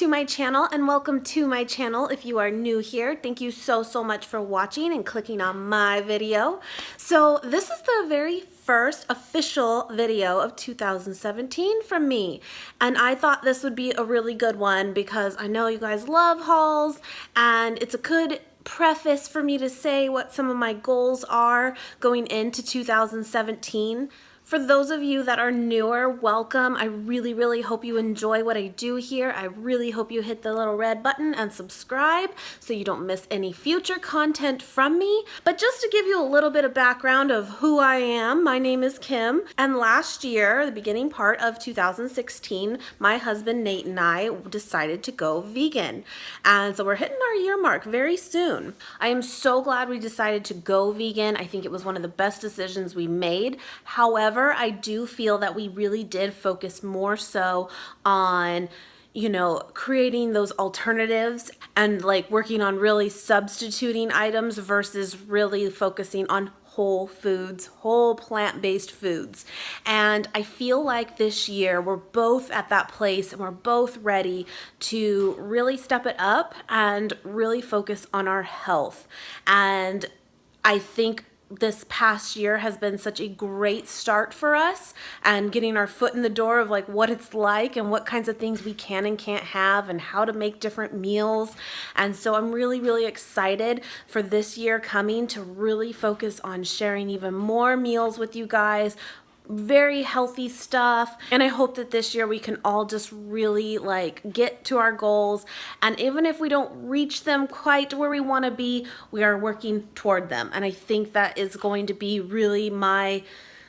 to my channel and welcome to my channel. If you are new here, thank you so much for watching and clicking on my video. So this is the very first official video of 2017 from me, and I thought this would be a really good one because I know you guys love hauls, and it's a good preface for me to say what some of my goals are going into 2017. For those of you that are newer, welcome. I really hope you enjoy what I do here. I really hope you hit the little red button and subscribe so you don't miss any future content from me. But just to give you a little bit of background of who I am, my name is Kim, and last year, the beginning part of 2016, my husband Nate and I decided to go vegan. And so we're hitting our year mark very soon. I am so glad we decided to go vegan. I think it was one of the best decisions we made. However, I do feel that we really did focus more so on, creating those alternatives and like working on really substituting items versus really focusing on whole foods, whole plant-based foods. And I feel like this year we're both at that place and we're both ready to really step it up and really focus on our health. And I think this past year has been such a great start for us and getting our foot in the door of like what it's like and what kinds of things we can and can't have and how to make different meals. And so I'm really excited for this year coming to really focus on sharing even more meals with you guys, very healthy stuff. And I hope that this year we can all just really get to our goals, and even if we don't reach them quite where we want to be, we are working toward them. And I think that is going to be really my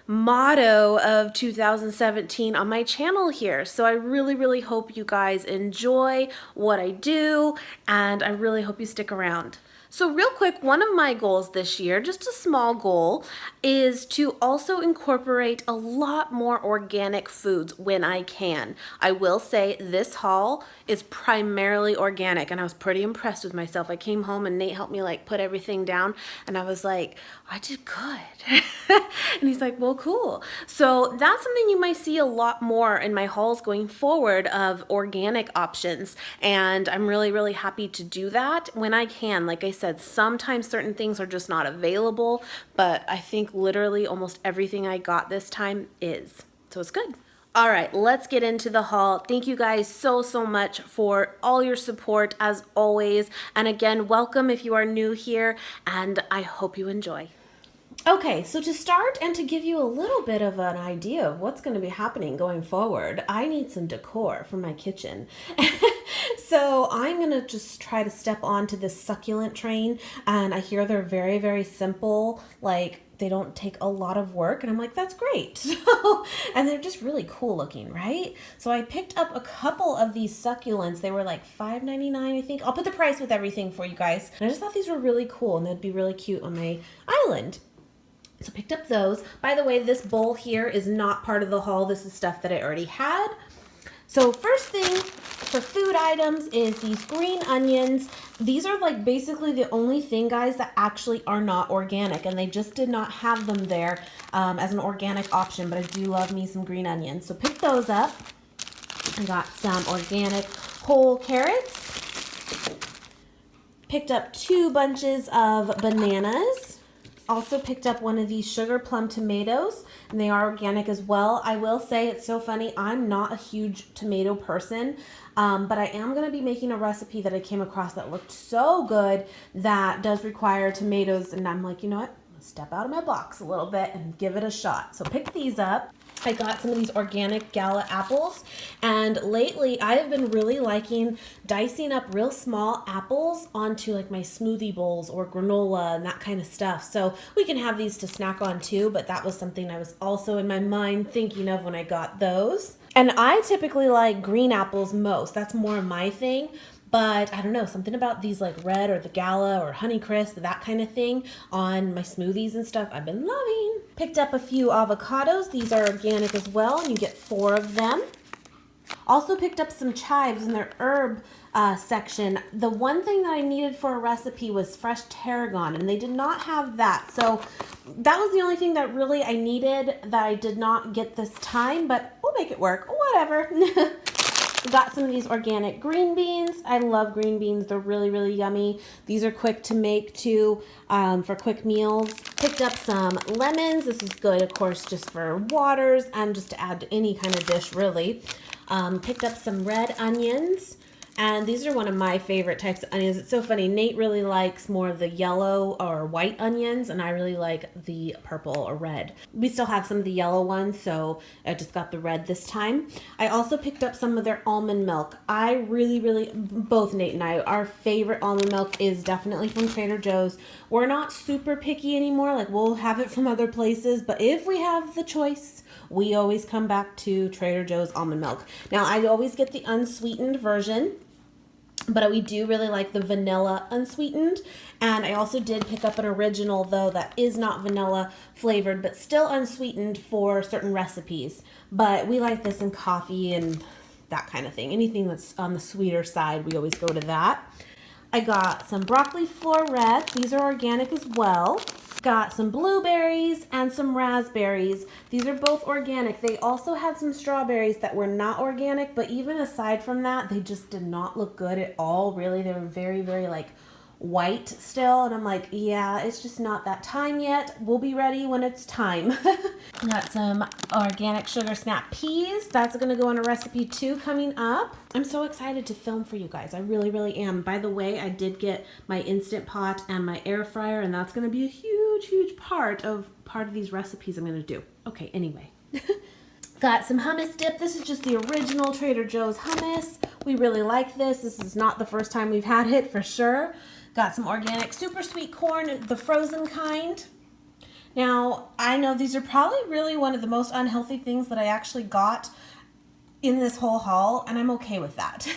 motto of 2017 on my channel here. So I really hope you guys enjoy what I do, and I really hope you stick around. So real quick, one of my goals this year, just a small goal, is to also incorporate a lot more organic foods when I can. I will say this haul is primarily organic, and I was pretty impressed with myself. I came home and Nate helped me put everything down, and I was like, I did good. And he's like, well, cool. So that's something you might see a lot more in my hauls going forward of organic options, and I'm really happy to do that when I can. Like I said, sometimes certain things are just not available, but I think literally almost everything I got this time is. So it's good. All right, let's get into the haul. Thank you guys so much for all your support as always. And again, welcome if you are new here, and I hope you enjoy. Okay, so to start and to give you a little bit of an idea of what's going to be happening going forward, I need some decor for my kitchen. So I'm going to just try to step onto this succulent train, and I hear they're very simple, they don't take a lot of work, and I'm like, that's great. And they're just really cool looking, right? So I picked up a couple of these succulents. They were like $5.99, I think. I'll put the price with everything for you guys. And I just thought these were really cool, and they'd be really cute on my island. So picked up those. By the way, this bowl here is not part of the haul. This is stuff that I already had. So first thing for food items is these green onions. These are basically the only thing, guys, that actually are not organic, and they just did not have them there as an organic option, but I do love me some green onions. So pick those up. I got some organic whole carrots. Picked up 2 bunches of bananas. Also picked up one of these sugar plum tomatoes, and they are organic as well. I will say, it's so funny, I'm not a huge tomato person, but I am going to be making a recipe that I came across that looked so good that does require tomatoes, and I'm like, you know what, step out of my box a little bit and give it a shot. So pick these up. I got some of these organic gala apples, and lately I have been really liking dicing up real small apples onto my smoothie bowls or granola and that kind of stuff. So we can have these to snack on too, but that was something I was also in my mind thinking of when I got those. And I typically like green apples most. That's more my thing. But I don't know, something about these red or the gala or Honeycrisp, that kind of thing on my smoothies and stuff I've been loving. Picked up a few avocados. These are organic as well, and you get 4 of them. Also picked up some chives in their herb section. The one thing that I needed for a recipe was fresh tarragon, and they did not have that. So that was the only thing that really I needed that I did not get this time, but we'll make it work. Whatever. We got some of these organic green beans. I love green beans. They're really, really yummy. These are quick to make too, for quick meals. Picked up some lemons. This is good, of course, just for waters and just to add to any kind of dish, really. Picked up some red onions. And these are one of my favorite types of onions. It's so funny. Nate really likes more of the yellow or white onions, and I really like the purple or red. We still have some of the yellow ones, so I just got the red this time. I also picked up some of their almond milk. I really, both Nate and I, our favorite almond milk is definitely from Trader Joe's. We're not super picky anymore. Like, we'll have it from other places, but if we have the choice, we always come back to Trader Joe's almond milk. Now, I always get the unsweetened version, but we do really like the vanilla unsweetened. And I also did pick up an original, though, that is not vanilla flavored, but still unsweetened for certain recipes. But we like this in coffee and that kind of thing. Anything that's on the sweeter side, we always go to that. I got some broccoli florets. These are organic as well. Got some blueberries and some raspberries. These are both organic. They also had some strawberries that were not organic, but even aside from that, they just did not look good at all, really. They were very, like white still, and I'm like, yeah, it's just not that time yet. We'll be ready when it's time. Got some organic sugar snap peas. That's gonna go in a recipe too coming up. I'm so excited to film for you guys. I really am. By the way, I did get my Instant Pot and my air fryer, and that's gonna be a huge part of these recipes I'm gonna do. Okay, anyway. Got some hummus dip. This is just the original Trader Joe's hummus. We really like this. This is not the first time we've had it, for sure. Got some organic super sweet corn, the frozen kind. Now, I know these are probably really one of the most unhealthy things that I actually got in this whole haul, and I'm okay with that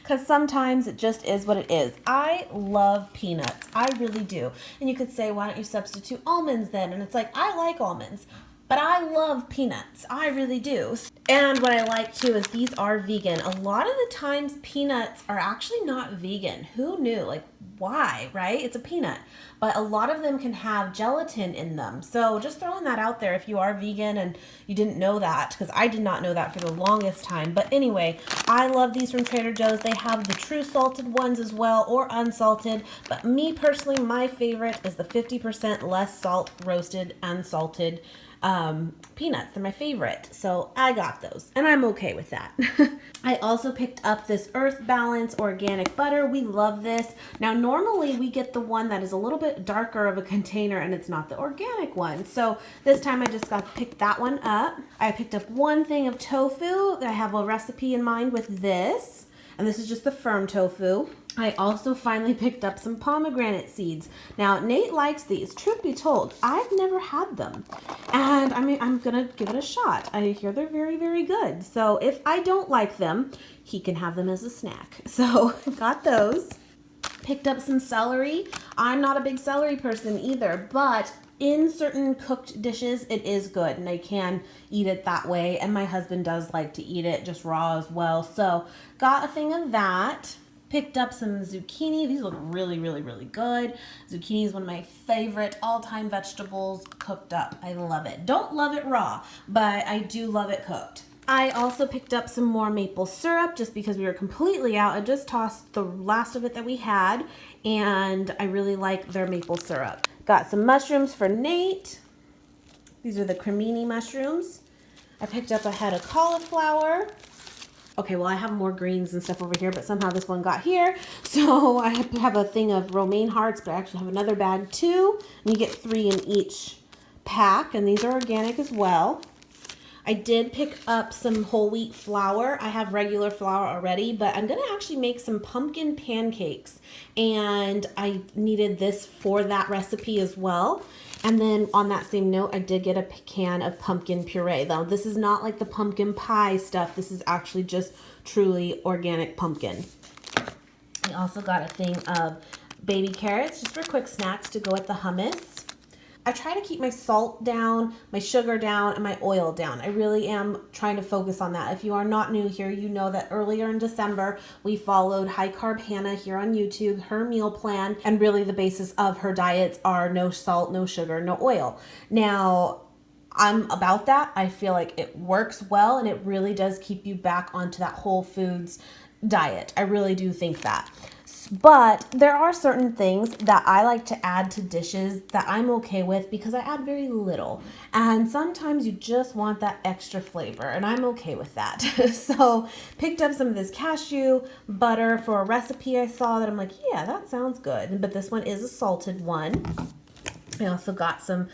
because sometimes it just is what it is. I love peanuts. I really do. And you could say, why don't you substitute almonds then? And it's like, I like almonds, but I love peanuts. I really do. And what I like too is these are vegan. A lot of the times peanuts are actually not vegan. Who knew? Like, why, right? It's a peanut. But a lot of them can have gelatin in them. So just throwing that out there if you are vegan and you didn't know that, because I did not know that for the longest time. But anyway, I love these from Trader Joe's. They have the true salted ones as well, or unsalted. But me personally, my favorite is the 50% less salt roasted unsalted peanuts. They're my favorite. So I got those and I'm okay with that. I also picked up this Earth Balance organic butter. We love this. Now, normally we get the one that is a little bit darker of a container and it's not the organic one. So this time I just got to pick that one up. I picked up one thing of tofu. I have a recipe in mind with this, and this is just the firm tofu. I also finally picked up some pomegranate seeds. Now, Nate likes these. Truth be told, I've never had them. And I mean, I'm gonna give it a shot. I hear they're very good. So if I don't like them, he can have them as a snack. So got those. Picked up some celery. I'm not a big celery person either, but in certain cooked dishes, it is good, and I can eat it that way. And my husband does like to eat it just raw as well. So got a thing of that. Picked up some zucchini. These look really good. Zucchini is one of my favorite all-time vegetables cooked up. I love it. Don't love it raw, but I do love it cooked. I also picked up some more maple syrup just because we were completely out. I just tossed the last of it that we had, and I really like their maple syrup. Got some mushrooms for Nate. These are the cremini mushrooms. I picked up a head of cauliflower. Okay, well, I have more greens and stuff over here, but somehow this one got here. So I have a thing of romaine hearts, but I actually have another bag too. And you get 3 in each pack, and these are organic as well. I did pick up some whole wheat flour. I have regular flour already, but I'm gonna actually make some pumpkin pancakes. And I needed this for that recipe as well. And then on that same note, I did get a can of pumpkin puree. Though this is not like the pumpkin pie stuff. This is actually just truly organic pumpkin. I also got a thing of baby carrots just for quick snacks to go with the hummus. I try to keep my salt down, my sugar down, and my oil down. I really am trying to focus on that. If you are not new here, you know that earlier in December, we followed High Carb Hannah here on YouTube, her meal plan, and really the basis of her diets are no salt, no sugar, no oil. Now, I'm about that. I feel like it works well and it really does keep you back onto that whole foods diet. I really do think that. But there are certain things that I like to add to dishes that I'm okay with because I add very little. And sometimes you just want that extra flavor, and I'm okay with that. So picked up some of this cashew butter for a recipe I saw that I'm like, yeah, that sounds good. But this one is a salted one. I also got some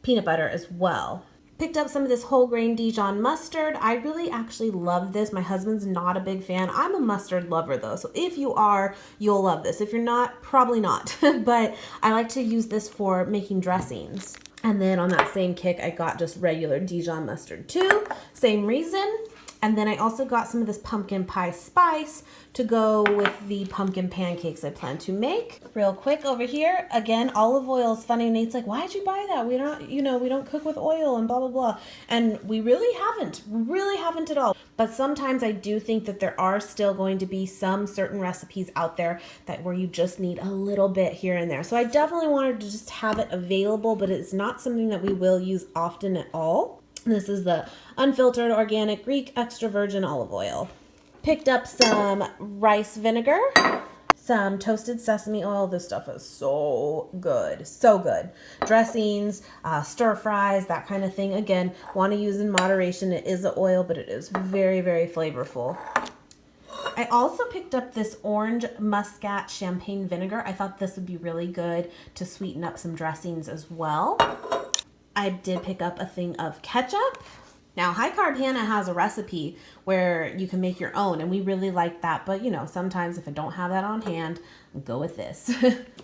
peanut butter as well. Picked up some of this whole grain Dijon mustard. I really actually love this. My husband's not a big fan. I'm a mustard lover though. So if you are, you'll love this. If you're not, probably not. But I like to use this for making dressings. And then on that same kick, I got just regular Dijon mustard too. Same reason. And then I also got some of this pumpkin pie spice to go with the pumpkin pancakes I plan to make. Real quick over here, again, olive oil is funny. Nate's like, why'd you buy that? We don't, we don't cook with oil and blah, blah, blah. And we really haven't at all. But sometimes I do think that there are still going to be some certain recipes out there that where you just need a little bit here and there. So I definitely wanted to just have it available, but it's not something that we will use often at all. This is the unfiltered organic Greek extra virgin olive oil. Picked up some rice vinegar, some toasted sesame oil. This stuff is so good, so good. Dressings, stir fries, that kind of thing. Again, want to use in moderation. It is an oil, but it is very, very flavorful. I also picked up this orange muscat champagne vinegar. I thought this would be really good to sweeten up some dressings as well. I did pick up a thing of ketchup. Now, High Carb Hannah has a recipe where you can make your own, and we really like that. But, sometimes if I don't have that on hand, I'll go with this.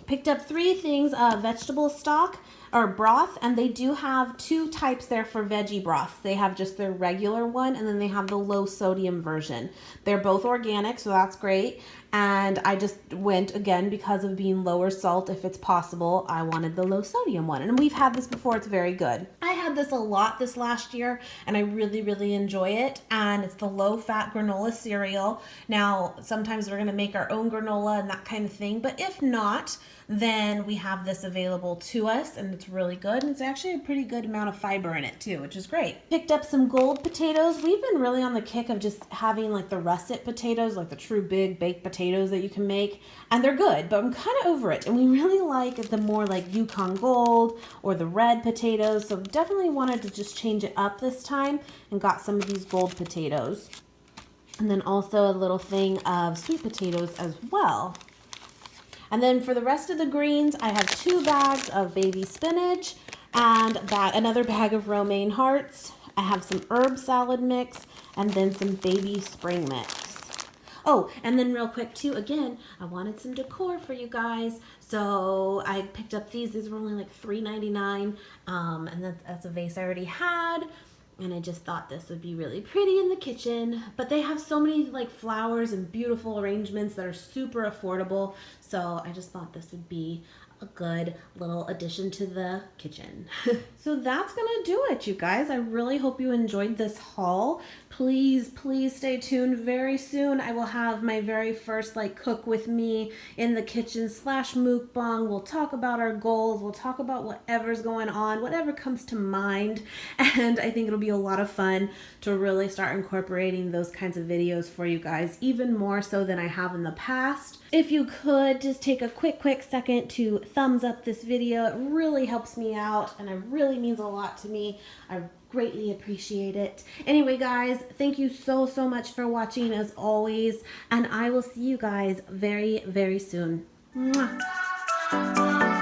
Picked up 3 things of vegetable stock or broth, and they do have 2 types there for veggie broth. They have just their regular one, and then they have the low sodium version. They're both organic, so that's great. And I just went, again, because of being lower salt, if it's possible, I wanted the low sodium one. And we've had this before, it's very good. I had this a lot this last year, and I really, really enjoy it. And it's the low-fat granola cereal. Now, sometimes we're gonna make our own granola and that kind of thing, but if not, then we have this available to us, and it's really good. And it's actually a pretty good amount of fiber in it too, which is great. Picked up some gold potatoes. We've been really on the kick of just having like the russet potatoes, like the true big baked potatoes that you can make, and they're good, but I'm kind of over it. And we really like the more like Yukon Gold or the red potatoes, so definitely wanted to just change it up this time and got some of these gold potatoes. And then also a little thing of sweet potatoes as well. And then for the rest of the greens, I have 2 bags of baby spinach and another bag of romaine hearts. I have some herb salad mix and then some baby spring mix. Oh, and then real quick too, again, I wanted some decor for you guys. So I picked up these. These were only like $3.99. And that's a vase I already had. And I just thought this would be really pretty in the kitchen. But they have so many like flowers and beautiful arrangements that are super affordable. So I just thought this would be a good little addition to the kitchen. So that's gonna do it, you guys. I really hope you enjoyed this haul. Please, please stay tuned. Very soon I will have my very first like cook with me in the kitchen / mukbang. We'll talk about our goals. We'll talk about whatever's going on, whatever comes to mind. And I think it'll be a lot of fun to really start incorporating those kinds of videos for you guys, even more so than I have in the past. If you could just take a quick second to thumbs up this video, it really helps me out and it really means a lot to me. I greatly appreciate it. Anyway, guys, thank you so much for watching as always, and I will see you guys very, very soon. Mwah.